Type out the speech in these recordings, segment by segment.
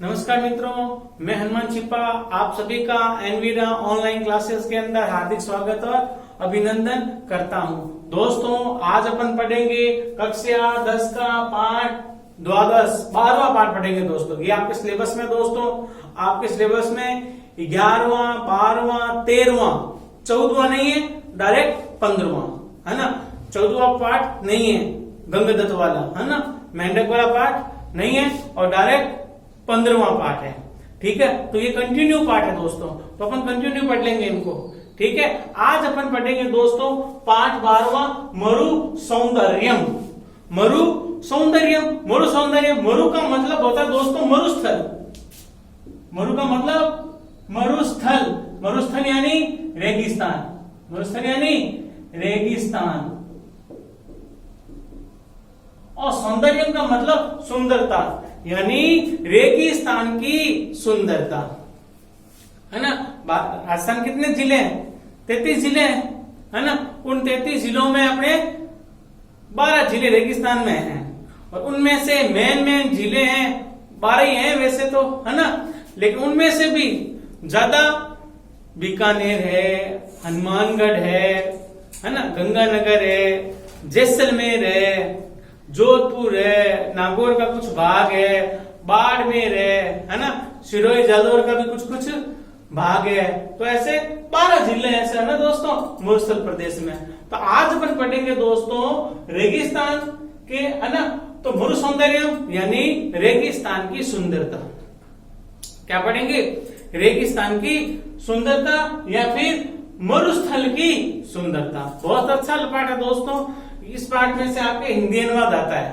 नमस्कार मित्रों, मैं हनुमान छिपा आप सभी का एनवीरा ऑनलाइन क्लासेस के अंदर हार्दिक स्वागत और अभिनंदन करता हूं। दोस्तों, आज अपन पढ़ेंगे कक्षा 10 का पाठ द्वादश 12वां पाठ पढ़ेंगे। दोस्तों, ये आपके सिलेबस में आपके सिलेबस में 11वां 12वां 13वां 14वां नहीं है, डायरेक्ट 15वां है ना। 14वां पाठ नहीं है गंगादत्त वाला, है ना, मेंढक वाला पाठ नहीं है और डायरेक्ट 15वां पाठ है। ठीक है, तो ये कंटिन्यू पाठ है दोस्तों, तो अपन कंटिन्यू पढ़ लेंगे इनको। ठीक है, आज अपन पढ़ेंगे दोस्तों पाठ 12वां मरु सौंदर्यम। मरु सौंदर्यम, मरु सौंदर्यम, मरु का मतलब होता है दोस्तों मरुस्थल। मरु का मतलब मरुस्थल, मरुस्थल यानी रेगिस्तान, मरुस्थल यानी रेगिस्तान। और सौंदर्यम का मतलब सुंदरता, यानी रेगिस्तान की सुंदरता, है ना। राजस्थान कितने जिले हैं? 33 जिले हैं, है ना। उन 33 जिलों में अपने 12 जिले रेगिस्तान में हैं और उनमें से मेन जिले हैं 12 ही हैं वैसे तो, है ना, लेकिन उनमें से भी ज्यादा बीकानेर है, हनुमानगढ़ है ना, गंगानगर है, जैसलमेर है, जोधपुर है, नागौर का कुछ भाग है, बाड़मेर है ना, सिरोही जालौर का भी कुछ भाग है। तो ऐसे 12 जिले ऐसे है ना दोस्तों मरुस्थल प्रदेश में। तो आज अपन पढ़ेंगे दोस्तों रेगिस्तान के, है ना, तो मरु सौंदर्यम यानी रेगिस्तान की सुंदरता। क्या पढ़ेंगे? रेगिस्तान की सुंदरता या फिर मरुस्थल की सुंदरता। बहुत अच्छा पाठ है दोस्तों। इस पाठ में से आपके हिंदी अनुवाद आता है,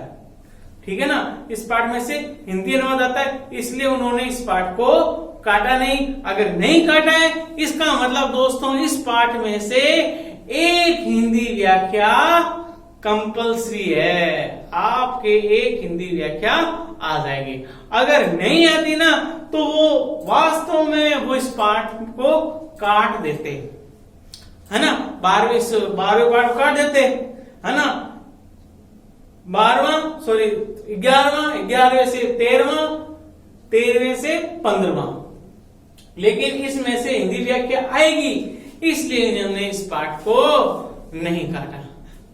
ठीक है ना, इस पाठ में से हिंदी अनुवाद आता है, इसलिए उन्होंने इस पाठ को काटा नहीं। अगर नहीं काटा है इसका मतलब दोस्तों इस पाठ में से एक हिंदी व्याख्या कंपलसरी है, आपके एक हिंदी व्याख्या आ जाएगी। अगर नहीं आती ना तो वो वास्तव में वो इस पाठ को काट देते, है ना। 12वें पाठ काट देते, है ना। 11वें से 13वां, 13वें से 15वां, लेकिन इसमें से हिंदी व्याख्या आएगी, इसलिए इन्होंने इस पाठ को नहीं काटा।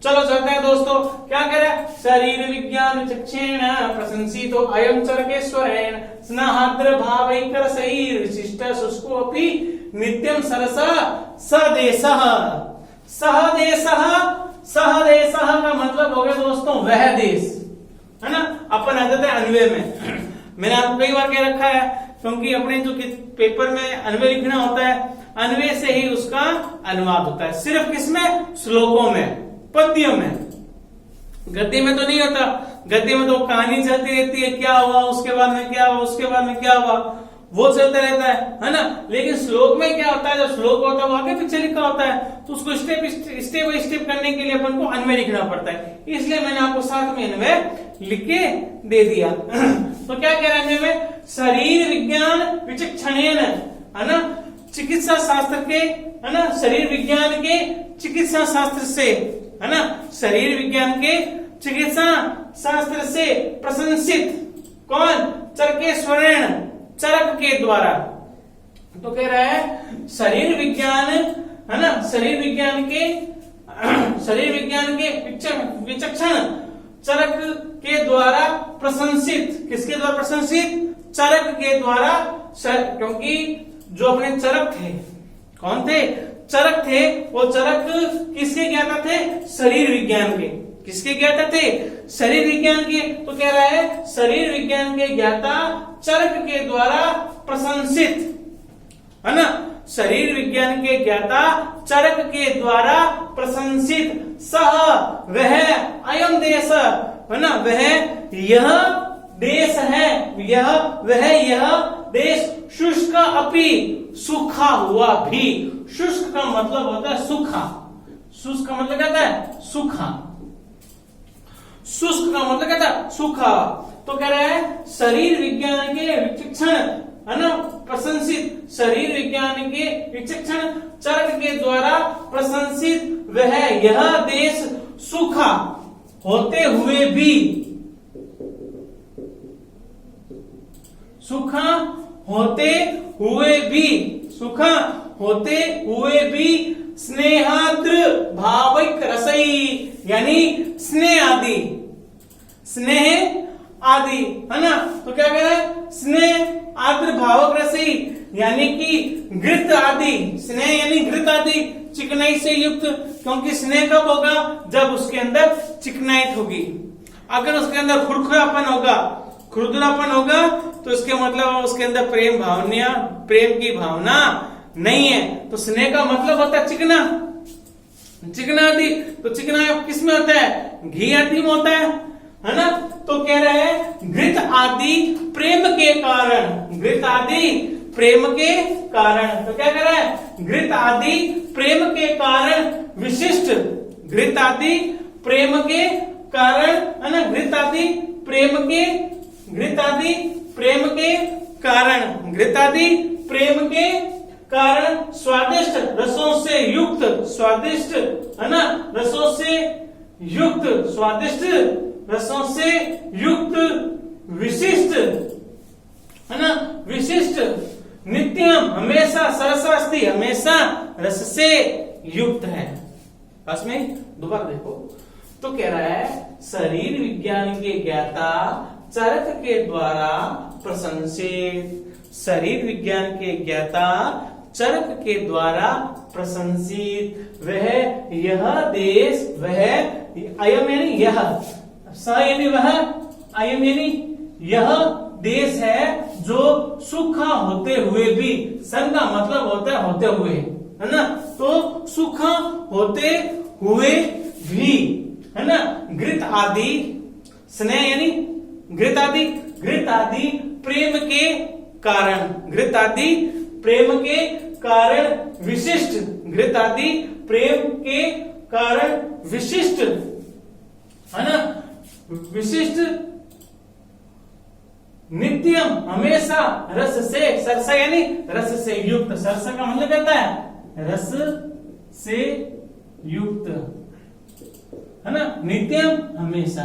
चलो चलते हैं दोस्तों। क्या करें? शरीर विज्ञान चक्षेण प्रशंसितो अयं चरकेश्वरेण स्नेहाद्र भावैकर शरीर विशिष्ट शुष्को अपि नित्यम सरस सदेशः। सहदेशः का मतलब हो गया दोस्तों वह देश, है ना। अपन आ जाते हैं अन्वय में। मैंने आपको कई बार कह रखा है, क्योंकि अपने जो पेपर में अन्वय लिखना होता है, अन्वय से ही उसका अनुवाद होता है। सिर्फ किसमें? श्लोकों में, पद्यों में। गद्य में तो नहीं होता। गद्य में तो कहानी चलती रहती है, क्या हुआ उसके बाद में क्या हुआ, उसके बाद में क्या हुआ, वो चलता रहता है ना। लेकिन श्लोक में क्या होता है? जब श्लोक होता है वो आगे पीछे लिखा होता है, तो उसको स्टेप बाय स्टेप करने के लिए अपन को अन्वय लिखना पड़ता है। इसलिए मैंने आपको साथ में अन्वय लिख के दे दिया। तो क्या कह रहे हैं? शरीर विज्ञान विचक्षणेन, है ना, चिकित्सा शास्त्र के, है ना, शरीर विज्ञान के चिकित्सा शास्त्र से, है ना, शरीर विज्ञान के चिकित्सा शास्त्र से प्रशंसित कौन? चरकेश्वरेण, चरक के द्वारा। तो कह रहा है शरीर विज्ञान, है ना, शरीर विज्ञान के विचक्षण चरक के द्वारा प्रशंसित। किसके द्वारा प्रशंसित? चरक के द्वारा। क्योंकि जो अपने चरक थे, कौन थे? चरक थे। वो चरक किसके ज्ञाता थे? शरीर विज्ञान के। किसके ज्ञाता थे? शरीर विज्ञान के। तो कह रहा है शरीर विज्ञान के ज्ञाता चरक के द्वारा प्रशंसित, है ना, शरीर विज्ञान के ज्ञाता चरक के द्वारा प्रशंसित। सह वह अयम देश, है ना, वह यह देश है, यह देश शुष्क अपि, सूखा हुआ भी। शुष्क का मतलब होता है सूखा। शुष्क का मतलब क्या होता है? सूखा। शुष्क का मतलब क्या था? सूखा। तो कह रहा है शरीर विज्ञान के विचक्षण, है ना, प्रशंसित, शरीर विज्ञान के विचक्षण चरक के द्वारा प्रशंसित वह यह देश सूखा होते हुए भी सुखा होते हुए भी, सुखा होते हुए भी स्नेहाद्र भाविक रसई, यानी स्नेह आदि, स्नेह आदि, है ना। तो क्या कह रहा है, स्नेह आद्र भावक रसई, यानी कि घृत आदि, स्नेह यानी घृत आदि चिकनाई से युक्त, क्योंकि स्नेह कब होगा, जब उसके अंदर चिकनाइट होगी। अगर उसके अंदर खुरखुरापन होगा, खुरदुरापन होगा, तो इसके मतलब उसके अंदर प्रेम की भावना नहीं है। तो स्नेह का मतलब होता है चिकना, चिकना आदि। तो चिकना किस में होता है, घी आदि में होता है ना। तो कह रहे हैं घृत आदि प्रेम के कारण, घृत आदि प्रेम के कारण। तो क्या कह रहा है, घृत आदि प्रेम के कारण विशिष्ट, घृत आदि प्रेम के कारण, है ना, घृत आदि प्रेम के, घृत आदि प्रेम के कारण, घृत आदि प्रेम के कारण स्वादिष्ट रसों से युक्त, स्वादिष्ट, है ना, रसों से युक्त, स्वादिष्ट रसों से युक्त विशिष्ट, है ना, विशिष्ट नित्यम हमेशा सरसास्ती, हमेशा रस से युक्त है। बस में दोबारा देखो, तो कह रहा है शरीर विज्ञान के ज्ञाता चरक के द्वारा प्रशंसित, शरीर विज्ञान के ज्ञाता चरक के द्वारा प्रशंसित वह यह देश, वह अयम यानी यह, स यानी वह, अयम यानी यह देश है जो सुखा होते हुए भी, सन का मतलब होता है होते हुए, है ना। तो सुखा होते हुए भी, है ना, घृत आदि, स्नेह यानी घृत आदि, घृत आदि प्रेम के कारण, घृत आदि प्रेम के कारण विशिष्ट, घृत आदि प्रेम के कारण विशिष्ट, है ना, विशिष्ट नित्यम हमेशा रस से, सरसा यानी रस से युक्त, सरसा का मतलब कहता है रस से युक्त, है ना, नित्यम हमेशा,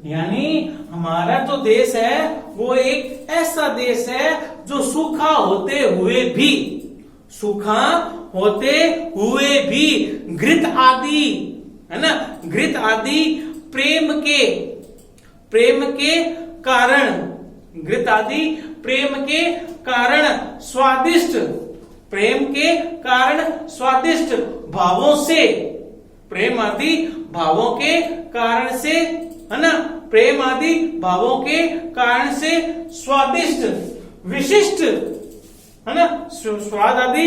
यानी हमारा जो देश है वो एक ऐसा देश है जो सूखा होते हुए भी, सूखा होते हुए भी घृत आदि, है ना, घृत आदि प्रेम के कारण, घृत आदि प्रेम के कारण स्वादिष्ट, प्रेम के कारण स्वादिष्ट भावों से, प्रेम आदि भावों के कारण से, है ना, प्रेम आदि भावों के कारण से स्वादिष्ट विशिष्ट, है ना, स्वाद आदि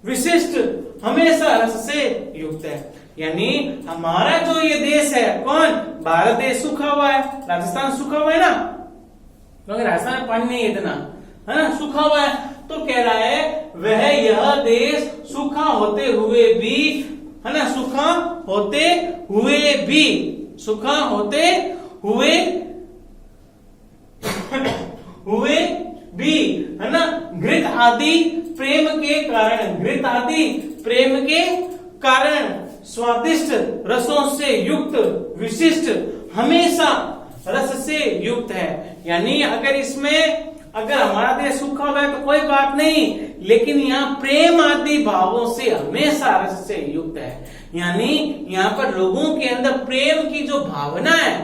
विशिष्ट हमेशा रस से युक्त है। यानी हमारा जो ये देश है, कौन, भारत देश सूखा हुआ है, राजस्थान सूखा हुआ है ना, क्योंकि राजस्थान में पानी नहीं है इतना, है ना, सूखा हुआ है। तो कह रहा है वह यह देश सूखा होते हुए भी, है ना, सूखा होते हुए भी, सूखा होते हुए हुए भी, है ना, घृत आदि प्रेम के कारण, घृत आदि प्रेम के कारण स्वादिष्ट रसों से युक्त विशिष्ट हमेशा रस से युक्त है। यानी अगर इसमें, अगर हमारा देश सूखा हुआ है तो कोई बात नहीं, लेकिन यहाँ प्रेम आदि भावों से हमेशा रस से युक्त है। यानी यहाँ पर लोगों के अंदर प्रेम की जो भावना है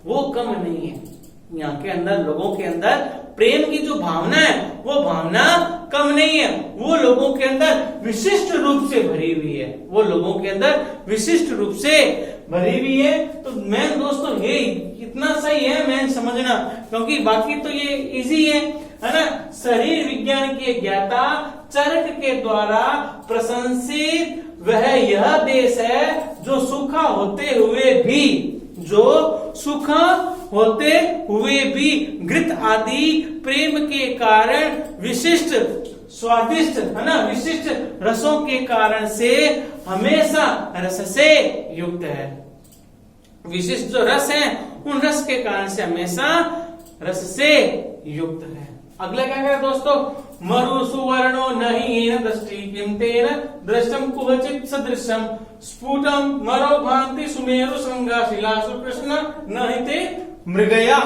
वो कम नहीं है, यहाँ के अंदर लोगों के अंदर प्रेम की जो भावना है वो भावना कम नहीं है, वो लोगों के अंदर विशिष्ट रूप से भरी हुई है, वो लोगों के अंदर विशिष्ट रूप से भरी हुई है। तो मैन दोस्तों ये इतना सही है मैन समझना, क्योंकि बाकी तो ये इजी है ना। शरीर विज्ञान के ज्ञाता चरक के द्वारा प्रशंसित वह यह देश है जो सूखा होते हुए भी, जो सूखा होते हुए भी घृत आदि प्रेम के कारण विशिष्ट स्वादिष्ट, है ना, विशिष्ट रसों के कारण से हमेशा रस से युक्त है। विशिष्ट जो रस है उन रस के कारण से हमेशा रस से युक्त है। अगला क्या करें दोस्तों, मरु सुवर्णो नहीं दृष्टि किम तेन दृष्टम कुवचित सदृशम स्फुटम मरो भांति सुमेरु श्रृंगा शिलासु कृष्ण नहीं ते मृगया।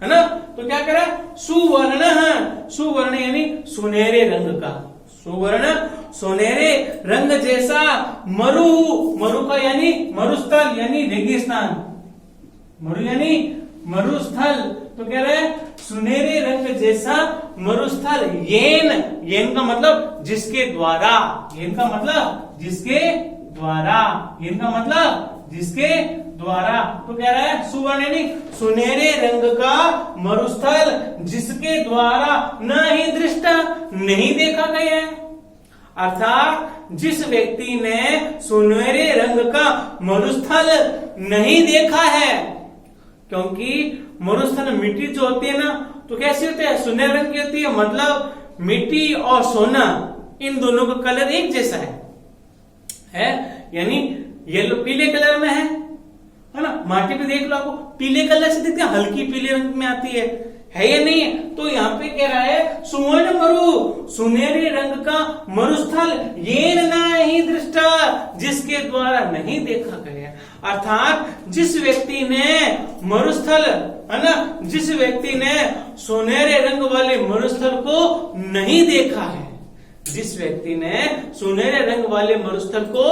है ना। तो क्या कह रहा है, सुवर्ण, सुवर्ण यानी सुनहरे रंग का, सुवर्ण सुनहरे रंग जैसा, मरु, मरु का यानी मरुस्थल यानी रेगिस्तान, मरु यानी मरुस्थल। तो कह रहे हैं सुनहरे रंग जैसा मरुस्थल, येन, येन का मतलब जिसके द्वारा, येन का मतलब जिसके द्वारा, येन का मतलब जिसके द्वारा। तो कह रहा है सुवर्ण यानी सुनहरे रंग का मरुस्थल जिसके द्वारा न ही दृष्टा, नहीं देखा गया है। अर्थात जिस व्यक्ति ने सुनहरे रंग का मरुस्थल नहीं देखा है, क्योंकि मरुस्थल मिट्टी जो होती है ना, तो कैसी होती है, सुनहरे रंग की होती है, मतलब मिट्टी और सोना इन दोनों का कलर एक जैसा है यानी येलो पीले कलर में है ना। माटी पे देख लो, आपको पीले कलर से दिखती है, हल्की पीले रंग में आती है या नहीं है। तो यहाँ पे कह रहा है सुवर्ण मरु, सुनहरे रंग का मरुस्थल, ये नहीं दृष्टा, जिसके द्वारा नहीं देखा गया। अर्थात जिस व्यक्ति ने मरुस्थल, है ना, जिस व्यक्ति ने सुनहरे रंग वाले मरुस्थल को नहीं देखा है, जिस व्यक्ति ने सुनहरे रंग वाले मरुस्थल को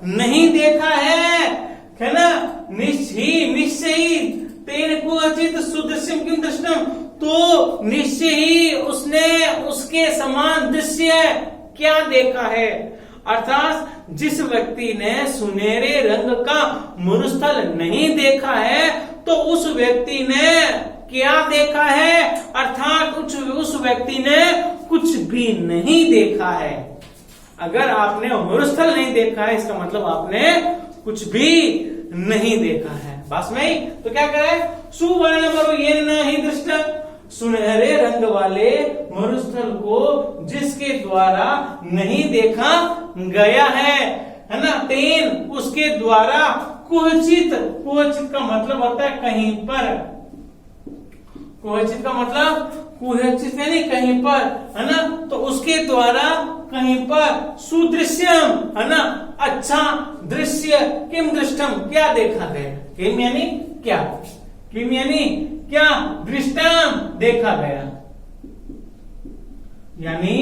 नहीं देखा है ना, निश्चय ही तेन क्वचित सुदृश्यम किम दृष्टम, तो निश्चय ही उसने उसके समान दृश्य क्या देखा है। अर्थात जिस व्यक्ति ने सुनहरे रंग का मरुस्थल नहीं देखा है, तो उस व्यक्ति ने क्या देखा है, अर्थात उस व्यक्ति ने कुछ भी नहीं देखा है। अगर आपने मरुस्थल नहीं देखा है, इसका मतलब आपने कुछ भी नहीं देखा है। बस में ही तो क्या करे, सुवर्ण मरु ये नहीं दृष्टा, सुनहरे रंग वाले मरुस्थल को जिसके द्वारा नहीं देखा गया है ना, तेन उसके द्वारा कुवचित, कुवचित का मतलब होता है कहीं पर, कुवचित का मतलब कुवचित यानी कहीं पर, है ना। तो उसके द्वारा कहीं पर सुदृश्यम, है ना, अच्छा दृश्य, किम दृष्टम क्या देखा गया, किम यानी क्या, किम यानी क्या, दृष्टम देखा गया, यानी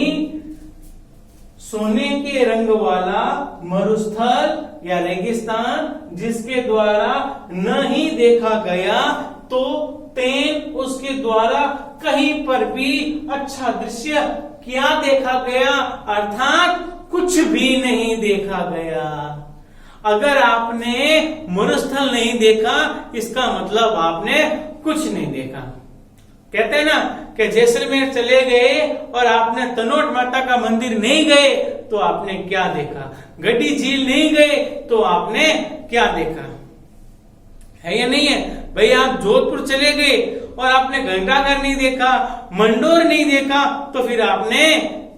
सोने के रंग वाला मरुस्थल या रेगिस्तान जिसके द्वारा नहीं देखा गया, तो तेन उसके द्वारा कहीं पर भी अच्छा दृश्य क्या देखा गया, अर्थात कुछ भी नहीं देखा गया। अगर आपने मरुस्थल नहीं देखा, इसका मतलब आपने कुछ नहीं देखा। कहते हैं ना कि जैसलमेर चले गए और आपने तनोट माता का मंदिर नहीं गए, तो आपने क्या देखा, गड्डी झील नहीं गए तो आपने क्या देखा, है या नहीं है भाई। आप जोधपुर चले गए और आपने घंटाघर नहीं देखा, मंडोर नहीं देखा, तो फिर आपने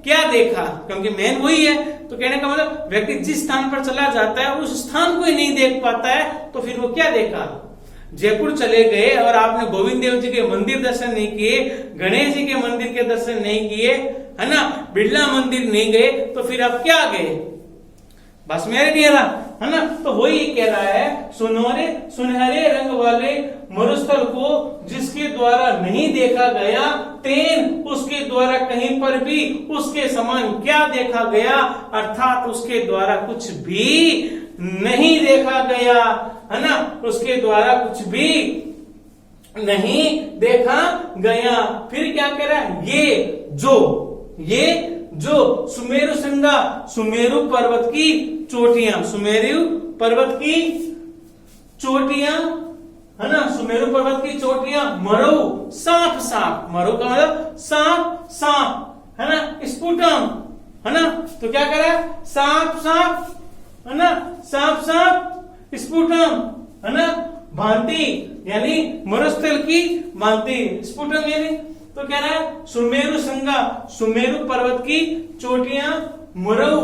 क्या देखा, क्योंकि मेन वही है। तो कहने का मतलब व्यक्ति जिस स्थान पर चला जाता है उस स्थान को ही नहीं देख पाता है, तो फिर वो क्या देखा। जयपुर चले गए और आपने गोविंद देव जी के मंदिर दर्शन नहीं किए, गणेश जी के मंदिर के दर्शन नहीं किए, है ना, बिरला मंदिर नहीं गए, तो फिर आप क्या गए, बस मेरे नहीं रहा, है ना। तो वही कह रहा है सुनहरे रंग वाले मरुस्थल को जिसके द्वारा नहीं देखा गया, तेन उसके द्वारा कहीं पर भी उसके समान क्या देखा गया, अर्थात उसके द्वारा कुछ भी नहीं देखा गया, है ना, उसके द्वारा कुछ भी नहीं देखा गया। फिर क्या कह रहा है, ये जो सुमेरु श्रृंगा, सुमेरु पर्वत की चोटियां, सुमेरु पर्वत की चोटियां, है ना, सुमेरु पर्वत की चोटियां, मरु सांप, सांप, मरु का मतलब सांप, सांप, है ना, स्फुटम, है ना। तो क्या कह रहा है, सांप सांप, है ना, सांप सांप, स्फुटम, है ना, भांति यानी मरुस्थल की भांति, स्फुटम यानी, तो कह रहा है सुमेरु श्रृंगा, सुमेरु पर्वत की चोटियां, मरु,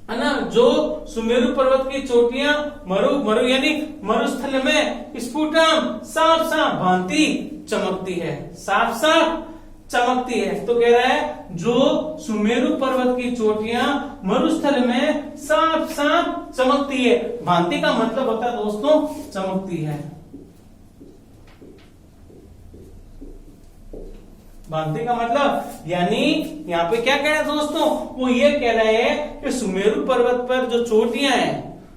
है ना, जो सुमेरु पर्वत की चोटियां, मरु यानी मरुस्थल में, स्फुटम साफ साफ, भांति चमकती है, साफ साफ चमकती है। तो कह रहा है जो सुमेरु पर्वत की चोटियां मरुस्थल में साफ साफ चमकती है। भांति का मतलब होता है दोस्तों चमकती है। भांति का मतलब यानी यहाँ पे क्या कह रहे हैं दोस्तों, वो ये कह रहे हैं कि सुमेरु पर्वत पर जो चोटियां हैं,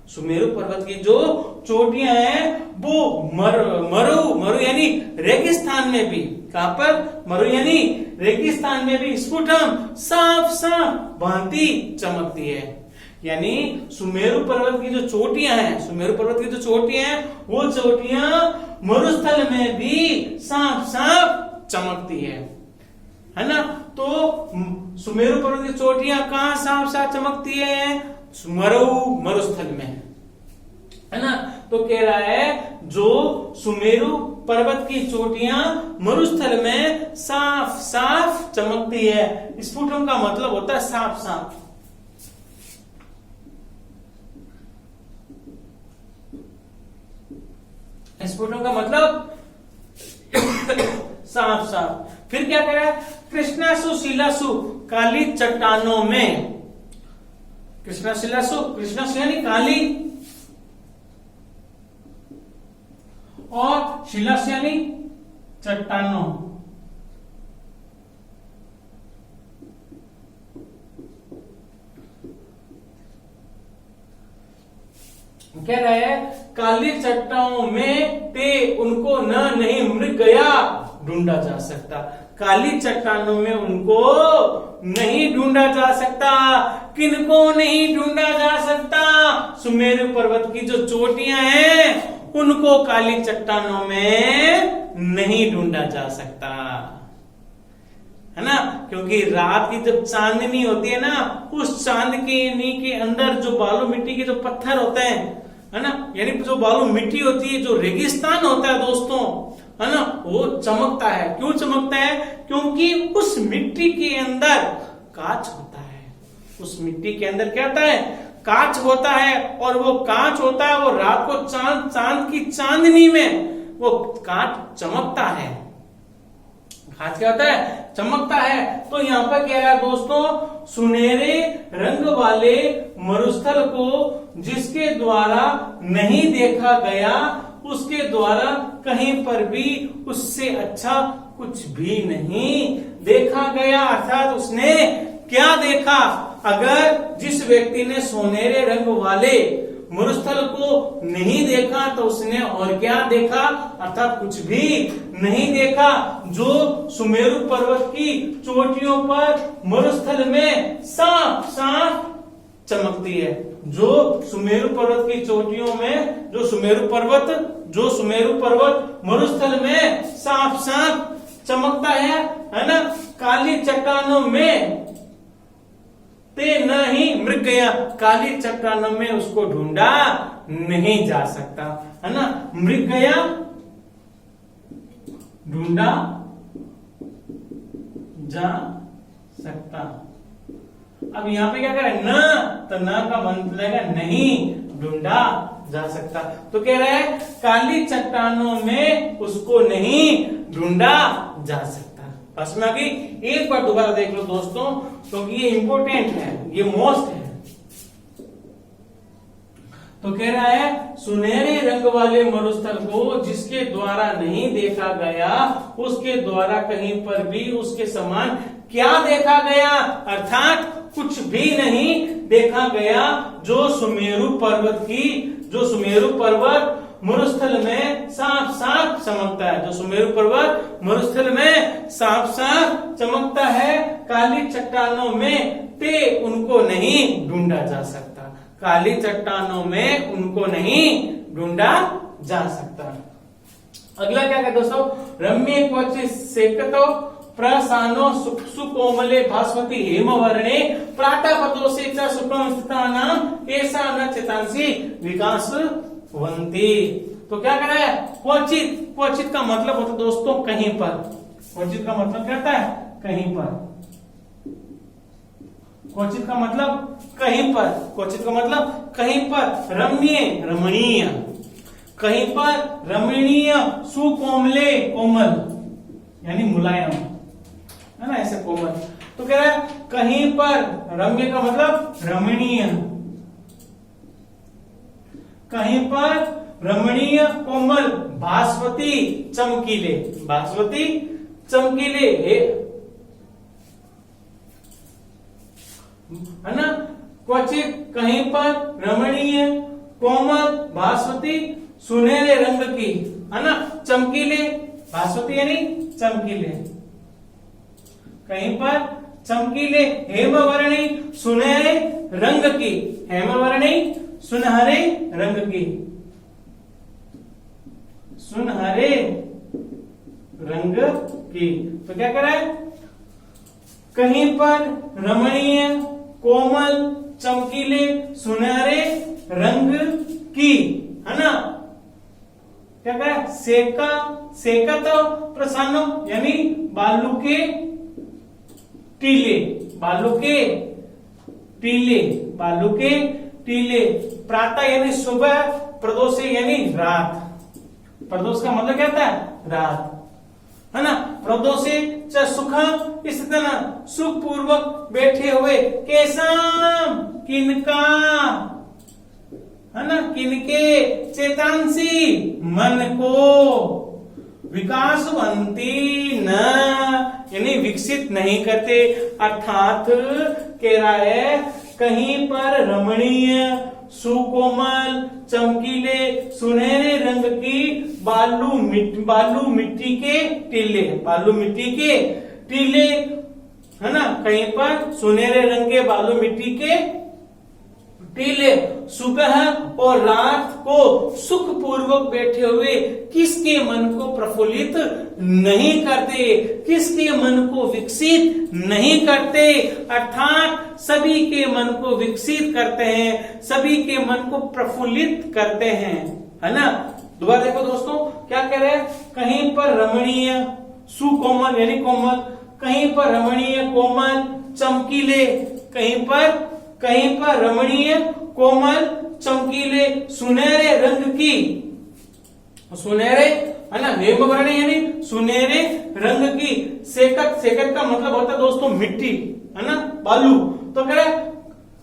सुमेरु पर्वत की जो चोटियां हैं वो मरु यानी रेगिस्तान में भी, कहां पर, मरु यानी रेगिस्तान में भी स्फुटम साफ साफ भांति चमकती है। यानी सुमेरु पर्वत की जो चोटियां हैं, सुमेरु पर्वत की जो चोटियां हैं वो चोटियां मरुस्थल में भी साफ साफ चमकती है ना। तो सुमेरु पर्वत की चोटियां कहां साफ साफ चमकती है, मरुस्थल में, है ना। तो कह रहा है जो सुमेरु पर्वत की चोटियां मरुस्थल में साफ साफ चमकती है। स्फुटम का मतलब होता है साफ साफ, स्फुटम का मतलब साफ साफ। फिर क्या कह रहा है, कृष्णासु शिलासु काली चट्टानों में, कृष्णाशिलासु, कृष्णासु यानी काली, और शिलासु यानी चट्टानों। कह रहे हैं काली चट्टानों में ते उनको न नहीं मृग गया ढूंढा जा सकता, काली चट्टानों में उनको नहीं ढूंढा जा सकता। किनको नहीं ढूंढा जा सकता, सुमेरु पर्वत की जो चोटियां हैं उनको काली चट्टानों में नहीं ढूंढा जा सकता, है ना। क्योंकि रात की जब चांदनी होती है ना, उस चांदनी के अंदर जो बालू मिट्टी के जो पत्थर होते हैं, है ना, यानी जो बालू मिट्टी होती है, जो रेगिस्तान होता है दोस्तों, है ना, वो चमकता है। क्यों चमकता है, क्योंकि उस मिट्टी के अंदर कांच होता है, उस मिट्टी के अंदर क्या होता है, कांच होता है, और वो कांच होता है, वो रात को चांद की चांदनी में वो कांच चमकता है, कांच क्या होता है, चमकता है। तो यहाँ पर कह रहा है दोस्तों, सुनहरे रंग वाले मरुस्थल को जिसके द्वारा नहीं देखा गया, उसके द्वारा कहीं पर भी उससे अच्छा कुछ भी नहीं देखा गया। अर्थात उसने क्या देखा, अगर जिस व्यक्ति ने सोनेरे रंग वाले मरुस्थल को नहीं देखा तो उसने और क्या देखा, अर्थात कुछ भी नहीं देखा। जो सुमेरु पर्वत की चोटियों पर मरुस्थल में साफ साफ चमकती है, जो सुमेरु पर्वत की चोटियों में, जो सुमेरु पर्वत मरुस्थल में साफ साफ चमकता है ना। काली चट्टानों में ते नहीं मृग गया, काली चट्टानों में उसको ढूंढा नहीं जा सकता, है ना। मृग गया, ढूंढा जा सकता। अब यहाँ पे क्या करें, न, तो न का मतलब है नहीं ढूंढा जा सकता। तो कह रहे हैं काली चट्टानों में उसको नहीं ढूंढा जा सकता। बस में अभी एक बार दोबारा देख लो दोस्तों, क्योंकि ये इंपॉर्टेंट है, ये मोस्ट है। तो कह रहा है सुनहरे रंग वाले मरुस्थल को जिसके द्वारा नहीं देखा गया, उसके द्वारा कहीं पर भी उसके समान क्या देखा गया, अर्थात कुछ भी नहीं देखा गया। जो सुमेरु पर्वत मरुस्थल में साफ साफ चमकता है, जो सुमेरु पर्वत मरुस्थल में साफ साफ चमकता है, काली चट्टानों में ते उनको नहीं ढूंढा जा सकता, काली चट्टानों में उनको नहीं ढूंढा जा सकता। अगला क्या कहते दोस्तों, रम्य क्वचित सेकतो प्रसानो सुकोमले भास्वती हेमवर्णे प्रातःपतोषे च सुखम स्थितानां ऐसा न चेतांसी विकासवन्ति। तो क्या कह रहा है, क्वचित, क्वचित का मतलब होता है दोस्तों कहीं पर, क्वचित का मतलब क्या होता है, कहीं पर, क्वचित का मतलब कहीं पर, क्वचित का मतलब कहीं पर, रम्य रमणीय, कहीं पर रमणीय, सुकोमले कोमल यानी मुलायम, है ना, ऐसे कोमल। तो कह रहा है कहीं पर, रम्य का मतलब रमणीय, कहीं पर रमणीय कोमल, भास्वती चमकीले, भास्वती चमकीले है ना। क्वचित कहीं पर रमणीय कोमल भास्वती सुनहरे रंग की, है ना, चमकीले, भास्वती यानी चमकीले, कहीं पर चमकीले हेमवर्णी सुनहरे रंग की, हेमवर्णी सुनहरे रंग की, सुनहरे रंग की। तो क्या करा है, कहीं पर रमणीय कोमल चमकीले सुनहरे रंग की, है ना। क्या करा, सेका, सेका तो प्रसन्नो यानी बालू के टीले, बालू के टीले, बालू के टीले, प्रातः यानी सुबह, प्रदोषे यानी रात, प्रदोष का मतलब क्या था, रात, है ना। प्रदोषे च सुखम, इस तरह सुख पूर्वक बैठे हुए, कैसम किनका, है ना, किनके, चेतांसी मन को, विकासवंती न यानी विकसित नहीं करते, अर्थात कह रहा है कहीं पर रमणीय सुकोमल चमकीले सुनहरे रंग की बालू मिट्टी के टीले, बालू मिट्टी के टीले, है ना, कहीं पर सुनहरे रंग के बालू मिट्टी के टीले सुबह और रात को सुख पूर्वक बैठे हुए किसके मन को प्रफुल्लित नहीं करते, किसके मन को विकसित नहीं करते, अर्थात सभी के मन को विकसित करते हैं, सभी के मन को प्रफुल्लित करते हैं, है ना। दोबारा देखो दोस्तों क्या कह रहे हैं, कहीं पर रमणीय सुकोमल यानी कोमल, कहीं पर रमणीय कोमल चमकीले, कहीं पर रमणीय कोमल चमकीले सुनहरे रंग की, सुनहरे, है ना, हेमवर्णी यानी सुनहरे रंग की, सेकत, सेकत का मतलब होता है दोस्तों मिट्टी, है ना, बालू, तो कह रहे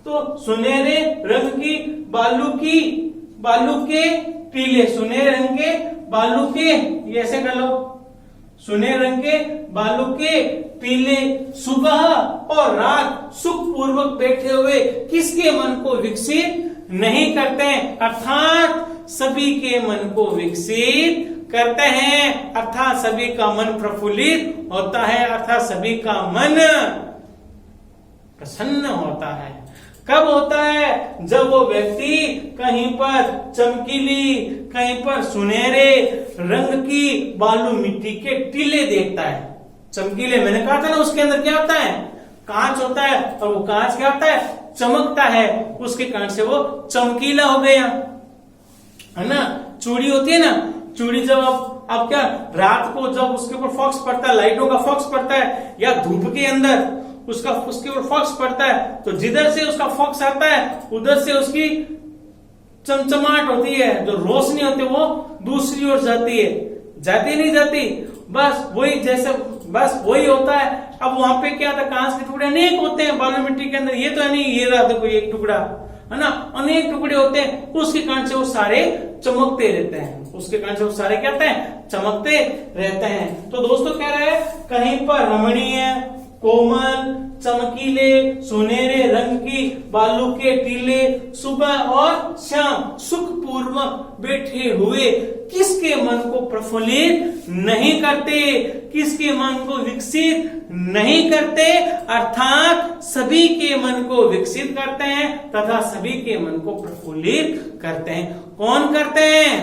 तो सुनहरे रंग की बालू के टीले, सुनहरे रंग के बालू के, ये ऐसे कर लो, सुनहरे रंग के बालू के टीले सुबह और रात सुख पूर्वक बैठे हुए किसके मन को विकसित नहीं करते हैं, अर्थात सभी के मन को विकसित करते हैं, अर्थात सभी का मन प्रफुल्लित होता है, अर्थात सभी का मन प्रसन्न होता है। कब होता है, जब वो व्यक्ति कहीं पर चमकीली, कहीं पर सुनहरे रंग की बालू मिट्टी के टीले देखता है। चमकीले मैंने कहा था ना, उसके अंदर क्या होता है, कांच होता है, और वो कांच क्या होता है, चमकता है, उसके कारण से वो चमकीला हो गया, है ना। चूड़ी होती है ना, चूड़ी जब अब क्या रात को जब उसके ऊपर फॉक्स पड़ता है, लाइटों का फॉक्स पड़ता है, या धूप के अंदर उसके ऊपर फॉक्स पड़ता है, तो जिधर से उसका फॉक्स आता है उधर से उसकी चमचमाहट होती है, जो रोशनी होती है वो दूसरी ओर जाती है, जाती नहीं जाती, बस वही जैसे बस वही होता है। अब वहां पे क्या था, कांच के टुकड़े अनेक होते हैं बालू मिट्टी के अंदर, ये तो है नहीं, ये रहा देखो एक टुकड़ा, है ना, अनेक टुकड़े होते हैं, उसके कारण से वो सारे चमकते रहते हैं, उसके कारण से वो सारे क्या होते हैं, चमकते रहते हैं। तो दोस्तों कह रहे हैं कहीं पर रमणीय कोमल चमकीले सुनहरे रंग की बालू के टीले सुबह और शाम सुख पूर्वक बैठे हुए किसके मन को प्रफुल्लित नहीं करते, किसके मन को विकसित नहीं करते, अर्थात सभी के मन को विकसित करते हैं तथा सभी के मन को प्रफुल्लित करते हैं। कौन करते हैं,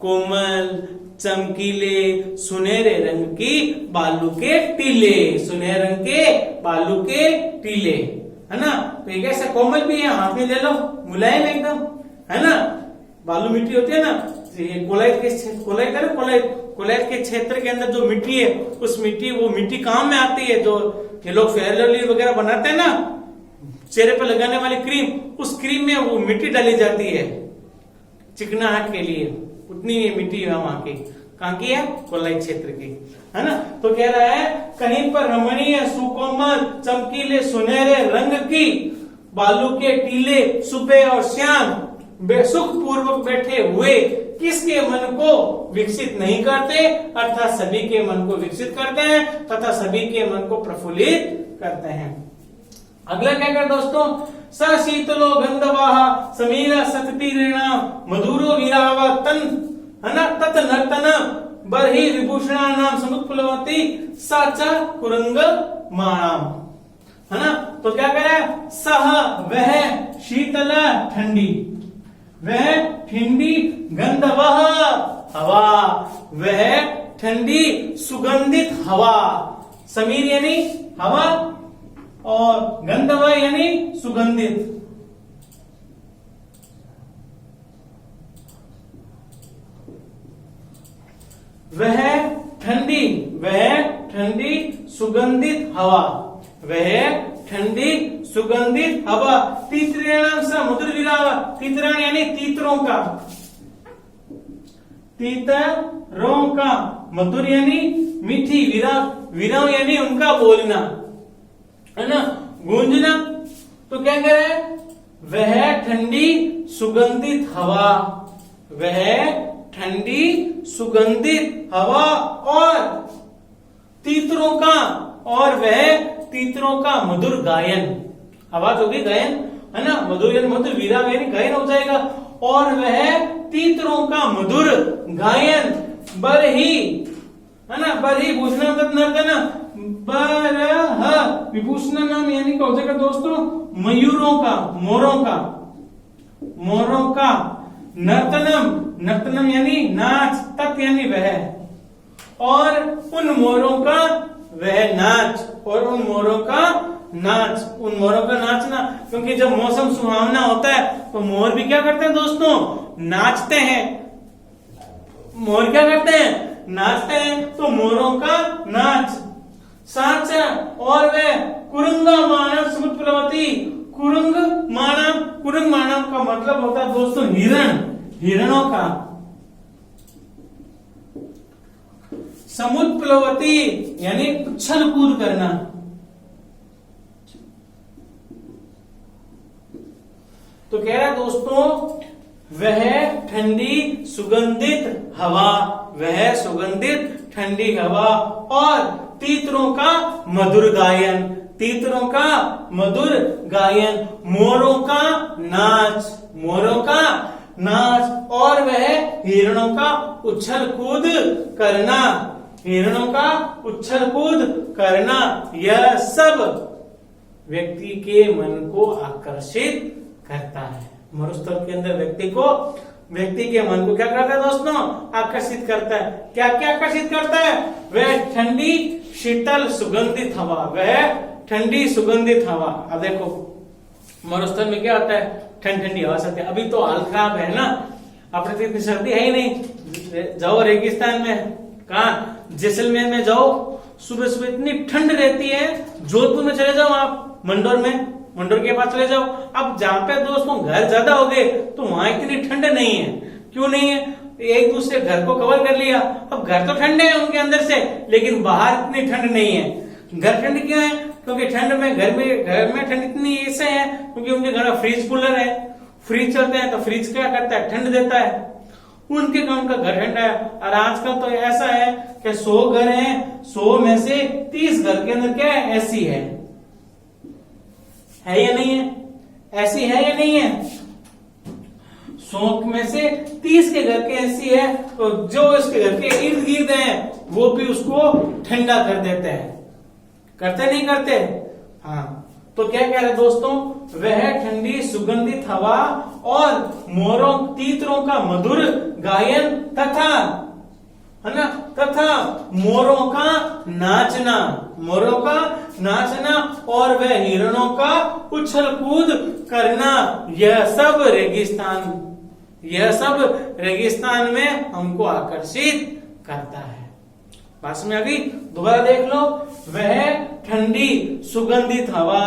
कोमल चमकीले सुनहरे रंग की बालू के टीले, सुनहरे रंग के बालू के टीले, है ना। तो एक ऐसा कोमल भी है, हाथ में ले लो, मुलायम एकदम, है ना। बालू मिट्टी होती है ना, कोलाइट के क्षेत्र के अंदर जो मिट्टी है, उस मिट्टी वो मिट्टी काम में आती है, जो ये लोग फेयर लवली वगैरह बनाते हैं ना, चेहरे पर लगाने वाली क्रीम, उस क्रीम में वो मिट्टी डाली जाती है चिकनाहट के लिए, उतनी मिट्टी है वहां की, कहां की है, कोलाई क्षेत्र की, है ना। तो कह रहा है कहीं पर रमणीय सुकोमल चमकीले सुनहरे रंग की बालू के टीले सुबह और शाम बेसुख पूर्वक बैठे हुए किसके मन को विकसित नहीं करते, अर्थात सभी के मन को विकसित करते हैं तथा सभी के मन को प्रफुल्लित करते हैं। अगला क्या कर दोस्तों, स शीतलो गंधवाह समीर सततीरेण मधुरो विरावतन, है ना, तत् नर्तन बरही विभूषणा नाम समुत्प्लवती साचा कुरंग माणाम, है ना। तो क्या करे, सह वह, शीतल ठंडी, वह ठंडी, गंधवह हवा, वह ठंडी सुगंधित हवा, समीर यानी हवा और गंधवह यानी सुगंधित। वह ठंडी, वह ठंडी सुगंधित हवा, वह ठंडी सुगंधित हवा, तीतरेण स मधुर विराव, तीतरण यानी तीतरों का, तीतरों का, मधुर यानी मीठी, विराव यानी उनका बोलना, है ना, गूंजना। तो क्या कह रहा है, वह ठंडी सुगंधित हवा, वह ठंडी सुगंधित हवा और तीतरों का, और वह तीतरों का मधुर गायन, आवाज होगी गायन, है ना, मधुर यानी मधुर, विराम यानी गायन हो जाएगा, और वह तीतरों का मधुर गायन, बरही, है ना, बरही भूषण नर्तन, बरह विभूषण नाम यानी क्या हो जाएगा दोस्तों, मयूरों का, मोरों का, मोरों का, नर्तनम, नर्तनम यानी नाच, तत् यानी वह, और उन मोरों का वह नाच, और उन मोरों का नाच, उन मोरों का नाचना, क्योंकि जब मौसम सुहावना होता है तो मोर भी क्या करते हैं दोस्तों, नाचते हैं। मोर क्या करते हैं, नाचते हैं। तो मोरों का नाच, साचा, और वह कुरंगा मानव समुत्प्लवती, कुरंग मानव, कुरंग मानव का मतलब होता है दोस्तों हिरण, हिरणों का, समुत्प्लवती यानी उछल कूद करना। तो कह रहा दोस्तों, वह ठंडी सुगंधित हवा, वह सुगंधित ठंडी हवा, और तीतरों का मधुर गायन, तीतरों का मधुर गायन, मोरों का नाच, मोरों का नाच, और वह हिरणों का उछल कूद करना, हिरणों का उछल कूद करना, यह सब व्यक्ति के मन को आकर्षित करता है। मरुस्थल के अंदर व्यक्ति के मन को क्या करता है दोस्तों, आकर्षित करता है। क्या क्या आकर्षित करता है, वह ठंडी शीतल सुगंधित हवा, वह ठंडी सुगंधित हवा। अब देखो मरुस्थल में क्या होता है, ठंडी हवा सकती है। अभी तो हाल खराब है ना, अपने तो इतनी सर्दी है ही नहीं। जाओ रेगिस्तान में, कहा जैसलमेर में जाओ, सुबह सुबह इतनी ठंड रहती है। जोधपुर में चले जाओ आप, मंडोर में, मंडोर के पास चले जाओ। अब जहाँ पे दोस्तों घर ज्यादा हो गए तो वहां इतनी ठंड नहीं है। क्यों नहीं है, एक दूसरे घर को कवर कर लिया। अब घर तो ठंडे हैं उनके अंदर से, लेकिन बाहर इतनी ठंड नहीं है। घर ठंड क्यों है, क्योंकि ठंड में घर में ठंड इतनी ऐसे है क्योंकि उनके घर में फ्रिज कूलर है, फ्रिज चलते हैं तो फ्रिज क्या करता है, ठंड देता है। उनके गांव का घर ठंडा है। और आजकल तो ऐसा है कि 100 घर हैं, 100 में से 30 घर के अंदर क्या है, एसी है या नहीं है, ऐसी है या नहीं है। 100 में से 30 के घर के एसी है, तो जो इसके घर के इर्द गिर्द है वो भी उसको ठंडा कर देते हैं। करते नहीं करते, हाँ। तो क्या कह रहे दोस्तों, वह ठंडी सुगंधित हवा और मोरों तीतरों का मधुर गायन तथा, है ना, तथा मोरों का नाचना, मोरों का नाचना, और वह हिरणों का उछल कूद करना, यह सब रेगिस्तान में हमको आकर्षित करता है। बात में आ गई, दोबारा देख लो। वह ठंडी सुगंधित हवा,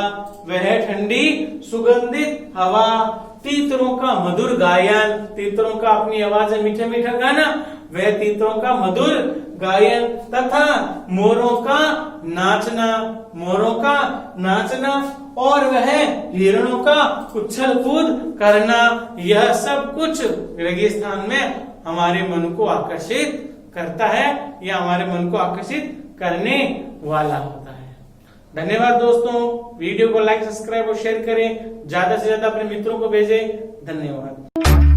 वह ठंडी सुगंधित हवा, तीतरों का मधुर गायन, तीतरों का अपनी आवाज में मीठा मीठा गाना, वह तीतरों का मधुर गायन तथा मोरों का नाचना, मोरों का नाचना, और वह हिरणों का उछल कूद करना, यह सब कुछ रेगिस्तान में हमारे मन को आकर्षित करता है या हमारे मन को आकर्षित करने वाला होता है। धन्यवाद दोस्तों, वीडियो को लाइक, सब्सक्राइब और शेयर करें, ज्यादा से ज्यादा अपने मित्रों को भेजें। धन्यवाद।